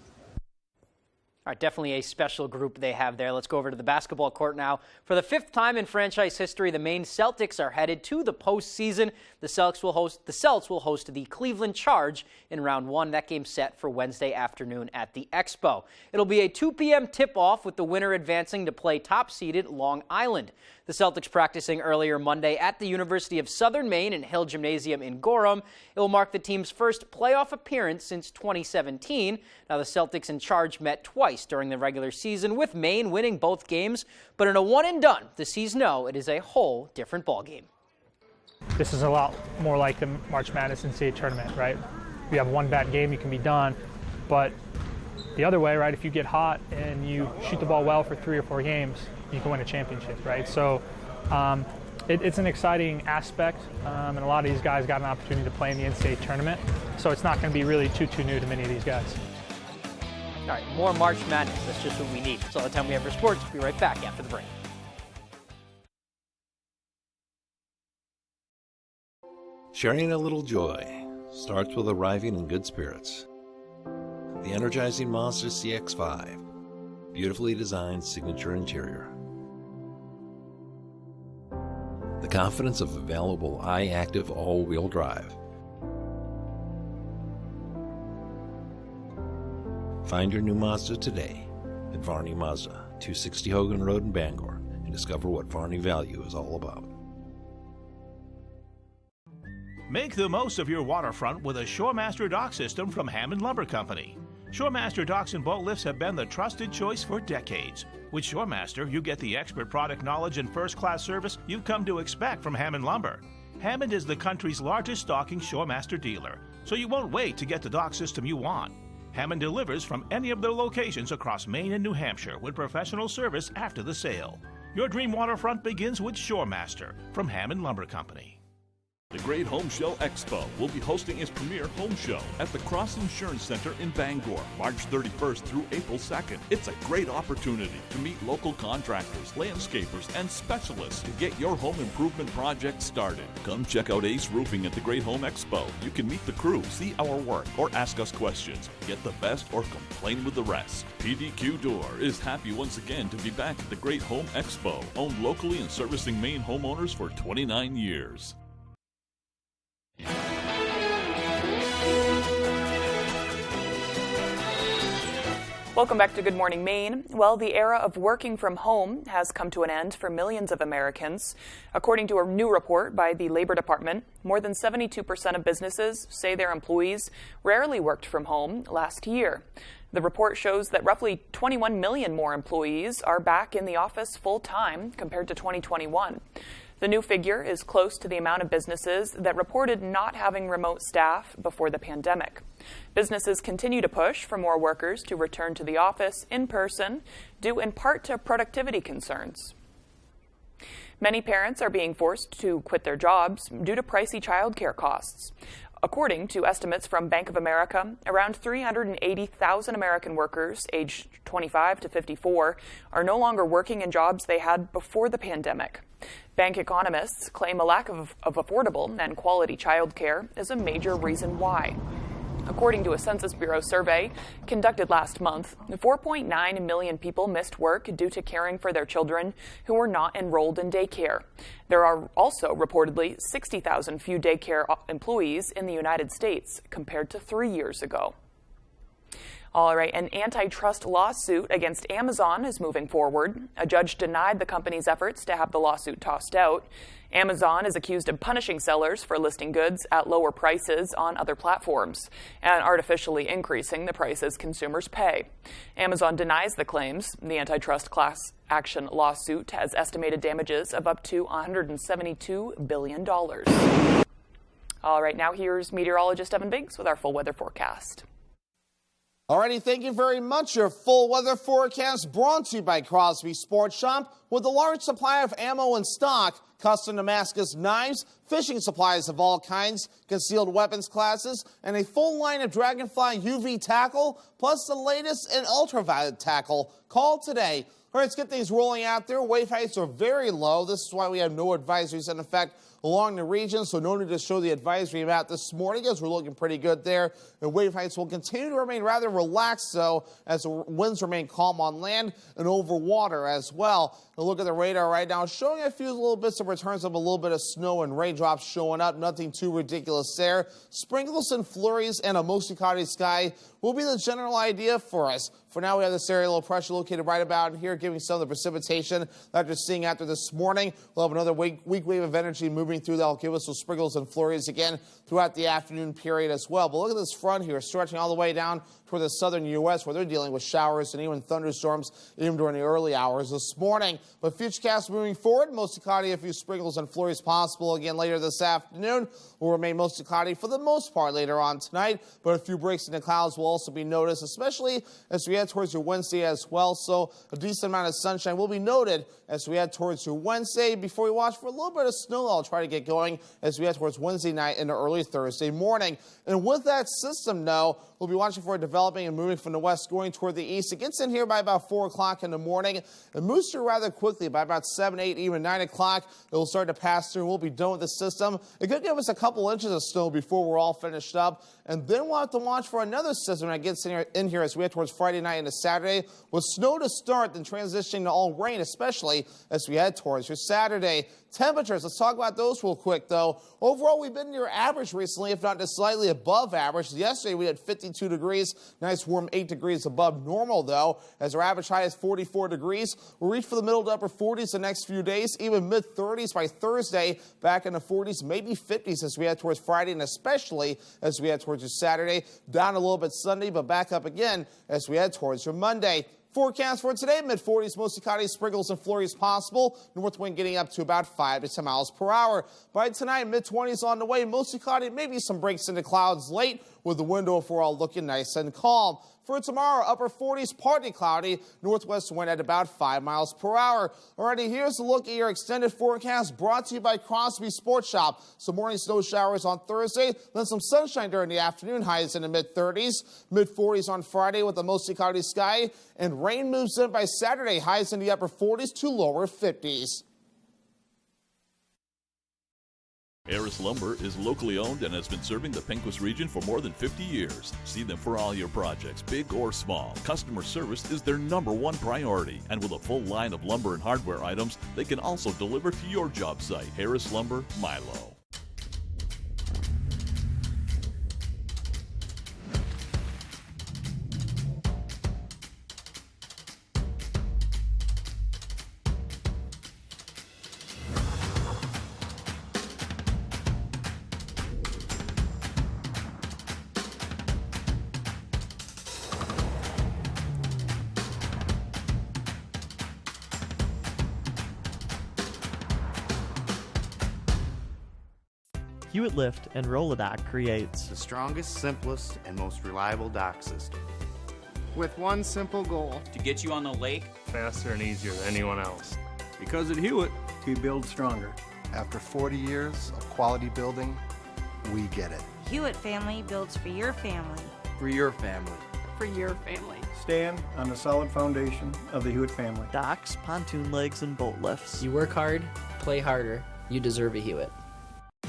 All right, definitely a special group they have there. Let's go over to the basketball court now. For the 5th time in franchise history, the Maine Celtics are headed to the postseason. The Celts will host the Cleveland Charge in round 1. That game set for Wednesday afternoon at the Expo. It'll be a 2 p.m. tip-off with the winner advancing to play top-seeded Long Island. The Celtics practicing earlier Monday at the University of Southern Maine and Hill Gymnasium in Gorham. It will mark the team's first playoff appearance since 2017. Now, the Celtics and Charge met twice during the regular season, with Maine winning both games. But in a one-and-done, the C's know it is a whole different ballgame.
This is a lot more like the March Madness NCAA tournament, right? You have one bad game, you can be done. But the other way, right, if you get hot and you shoot the ball well for 3 or 4 games, you can win a championship, right? So it's an exciting aspect, and a lot of these guys got an opportunity to play in the NCAA tournament. So it's not going to be really too new to many of these guys.
All right, more March Madness. That's just what we need. That's all the time we have for sports. We'll be right back after the break.
Sharing a little joy starts with arriving in good spirits.
The energizing Mazda CX-5. Beautifully designed signature interior. The confidence of available iActive all-wheel drive. Find your new Mazda today at Varney Mazda, 260 Hogan Road in Bangor, and discover what Varney value is all about.
Make the most of your waterfront with a Shoremaster dock system from Hammond Lumber Company. Shoremaster docks and boat lifts have been the trusted choice for decades. With Shoremaster, you get the expert product knowledge and first-class service you've come to expect from Hammond Lumber. Hammond is the country's largest stocking Shoremaster dealer, so you won't wait to get the dock system you want. Hammond delivers from any of their locations across Maine and New Hampshire with professional service after the sale. Your dream waterfront begins with Shoremaster from Hammond Lumber Company.
The Great Home Show Expo will be hosting its premier home show at the Cross Insurance Center in Bangor, March 31st through April 2nd. It's a great opportunity to meet local contractors, landscapers, and specialists to get your home improvement project started. Come check out Ace Roofing at the Great Home Expo. You can meet the crew, see our work, or ask us questions. Get the best or complain with the rest. PDQ Door is happy once again to be back at the Great Home Expo, owned locally and servicing Maine homeowners for 29 years.
Welcome back to Good Morning Maine. Well, the era of working from home has come to an end for millions of Americans. According to a new report by the Labor Department, more than 72% of businesses say their employees rarely worked from home last year. The report shows that roughly 21 million more employees are back in the office full-time compared to 2021. The new figure is close to the amount of businesses that reported not having remote staff before the pandemic. Businesses continue to push for more workers to return to the office in person, due in part to productivity concerns. Many parents are being forced to quit their jobs due to pricey childcare costs. According to estimates from Bank of America, around 380,000 American workers aged 25 to 54 are no longer working in jobs they had before the pandemic. Bank economists claim a lack of affordable and quality childcare is a major reason why. According to a Census Bureau survey conducted last month, 4.9 million people missed work due to caring for their children who were not enrolled in daycare. There are also reportedly 60,000 few daycare employees in the United States compared to 3 years ago. All right, an antitrust lawsuit against Amazon is moving forward. A judge denied the company's efforts to have the lawsuit tossed out. Amazon is accused of punishing sellers for listing goods at lower prices on other platforms and artificially increasing the prices consumers pay. Amazon denies the claims. The antitrust class action lawsuit has estimated damages of up to $172 billion. All right, now here's meteorologist Evan Biggs with our full weather forecast.
Alrighty, thank you very much. Your full weather forecast brought to you by Crosby Sports Shop with a large supply of ammo in stock, custom Damascus knives, fishing supplies of all kinds, concealed weapons classes, and a full line of Dragonfly UV tackle, plus the latest in ultraviolet tackle. Call today. All right, let's get things rolling out there. Wave heights are very low. This is why we have no advisories in effect along the region, so no need to show the advisory about this morning as we're looking pretty good there. The wave heights will continue to remain rather relaxed, though, as the winds remain calm on land and over water as well. A look at the radar right now, showing a few little bits of returns of a little bit of snow and raindrops showing up. Nothing too ridiculous there. Sprinkles and flurries and a mostly cloudy sky will be the general idea for us. For now, we have this area low pressure located right about here, giving some of the precipitation that you're seeing after this morning. We'll have another weak wave of energy moving through that will give us those sprinkles and flurries again throughout the afternoon period as well. But look at this front here, stretching all the way down toward the southern U.S., where they're dealing with showers and even thunderstorms even during the early hours this morning. But futurecast moving forward, mostly cloudy, a few sprinkles and flurries possible again later this afternoon. Will remain mostly cloudy for the most part later on tonight, but a few breaks in the clouds will also be noticed, especially as we head head towards your Wednesday as well. So a decent amount of sunshine will be noted as we head towards your Wednesday. Before we watch for a little bit of snow, I'll try to get going as we head towards Wednesday night into early Thursday morning. And with that system now, we'll be watching for it developing and moving from the west going toward the east. It gets in here by about 4 o'clock in the morning and moves through rather quickly. By about 7, 8, even 9 o'clock, it will start to pass through. We'll be done with the system. It could give us a couple inches of snow before we're all finished up. And then we'll have to watch for another system that gets in here as we head towards Friday night into Saturday with snow to start, then transitioning to all rain, especially as we head towards your Saturday. Temperatures, let's talk about those real quick, though. Overall, we've been near average recently, if not just slightly above average. Yesterday, we had 52 degrees, nice warm 8 degrees above normal, though, as our average high is 44 degrees. We'll reach for the middle to upper 40s the next few days, even mid-30s by Thursday, back in the 40s, maybe 50s as we head towards Friday, and especially as we head towards your Saturday. Down a little bit Sunday, but back up again as we head towards your Monday. Forecast for today, mid-40s, mostly cloudy, sprinkles and flurries possible. North wind getting up to about 5 to 10 miles per hour. By tonight, mid-20s on the way, mostly cloudy, maybe some breaks into clouds late with the wind overall looking nice and calm. For tomorrow, upper 40s, partly cloudy, northwest wind at about 5 miles per hour. Alrighty, here's a look at your extended forecast brought to you by Crosby Sports Shop. Some morning snow showers on Thursday, then some sunshine during the afternoon, highs in the mid-30s, mid-40s on Friday with a mostly cloudy sky, and rain moves in by Saturday, highs in the upper 40s to lower 50s.
Harris Lumber is locally owned and has been serving the Pequot region for more than 50 years. See them for all your projects, big or small. Customer service is their #1 priority. And with a full line of lumber and hardware items, they can also deliver to your job site. Harris Lumber, Milo.
Hewitt Lift and Rolodoc creates
the strongest, simplest, and most reliable dock system.
With one simple goal:
to get you on the lake
faster and easier than anyone else.
Because at Hewitt,
we build stronger. After 40 years of quality building, we get it.
Hewitt family builds for your family.
For your family.
For your family.
Stand on the solid foundation of the Hewitt family.
Docks, pontoon legs, and boat lifts.
You work hard, play harder. You deserve a Hewitt.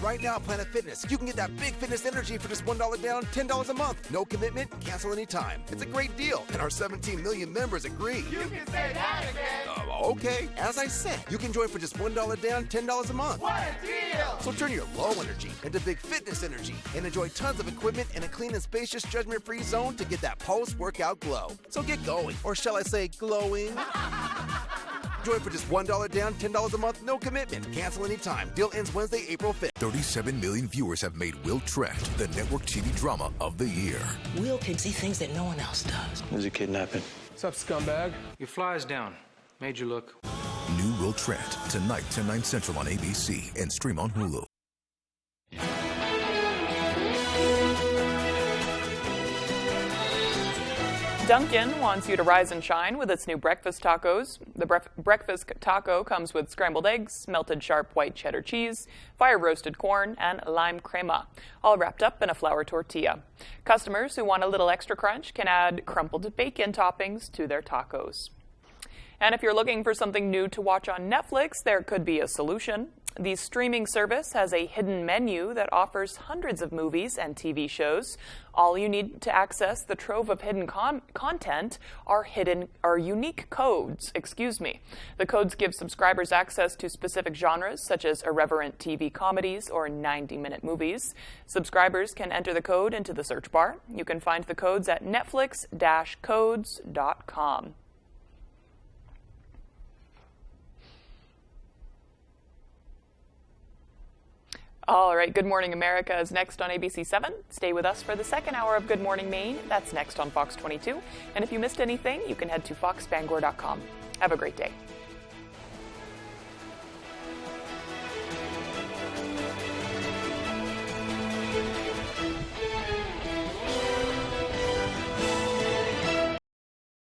Right now at Planet Fitness, you can get that big fitness energy for just $1 down, $10 a month. No commitment, cancel anytime. It's a great deal, and our 17 million members agree.
You can say that again.
Okay, as I said, you can join for just $1 down, $10 a month.
What a deal!
So turn your low energy into big fitness energy and enjoy tons of equipment in a clean and spacious, judgment-free zone to get that post-workout glow. So get going, or shall I say glowing? Join for just $1 down, $10 a month, no commitment. Cancel anytime. Deal ends Wednesday, April 5th.
37 million viewers have made Will Trent the network TV drama of the year.
Will can see things that no one else does.
There's a kidnapping.
What's up, scumbag?
Your fly's down. Made you look.
New Will Trent, tonight, 10, 9 Central on ABC and stream on Hulu.
Dunkin' wants you to rise and shine with its new breakfast tacos. The breakfast taco comes with scrambled eggs, melted sharp white cheddar cheese, fire-roasted corn, and lime crema, all wrapped up in a flour tortilla. Customers who want a little extra crunch can add crumpled bacon toppings to their tacos. And if you're looking for something new to watch on Netflix, there could be a solution. The streaming service has a hidden menu that offers hundreds of movies and TV shows. All you need to access the trove of hidden content are unique codes. The codes give subscribers access to specific genres such as irreverent TV comedies or 90-minute movies. Subscribers can enter the code into the search bar. You can find the codes at netflix-codes.com. All right, Good Morning America is next on ABC 7. Stay with us for the second hour of Good Morning Maine. That's next on Fox 22. And if you missed anything, you can head to foxbangor.com. Have a great day.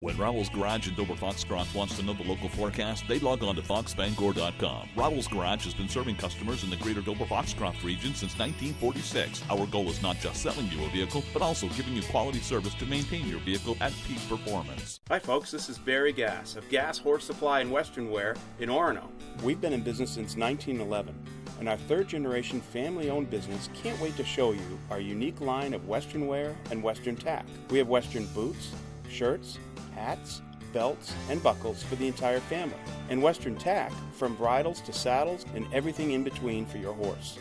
When Rowell's Garage in Dover Foxcroft wants to know the local forecast, they log on to foxbangor.com. Rowell's Garage has been serving customers in the greater Dover Foxcroft region since 1946. Our goal is not just selling you a vehicle, but also giving you quality service to maintain your vehicle at peak performance.
Hi folks, this is Barry Gass of Gass Horse Supply and Western Wear in Orono. We've been in business since 1911, and our third-generation family-owned business can't wait to show you our unique line of Western wear and Western tack. We have Western boots, shirts, hats, belts, and buckles for the entire family, and Western tack from bridles to saddles and everything in between for your horse.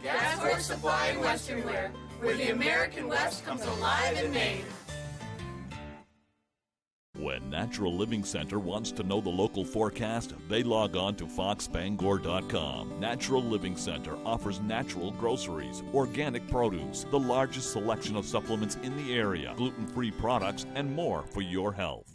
Gass Horse Supply and Western Wear, where the American West comes alive in Maine.
When Natural Living Center wants to know the local forecast, they log on to foxbangor.com. Natural Living Center offers natural groceries, organic produce, the largest selection of supplements in the area, gluten-free products, and more for your health.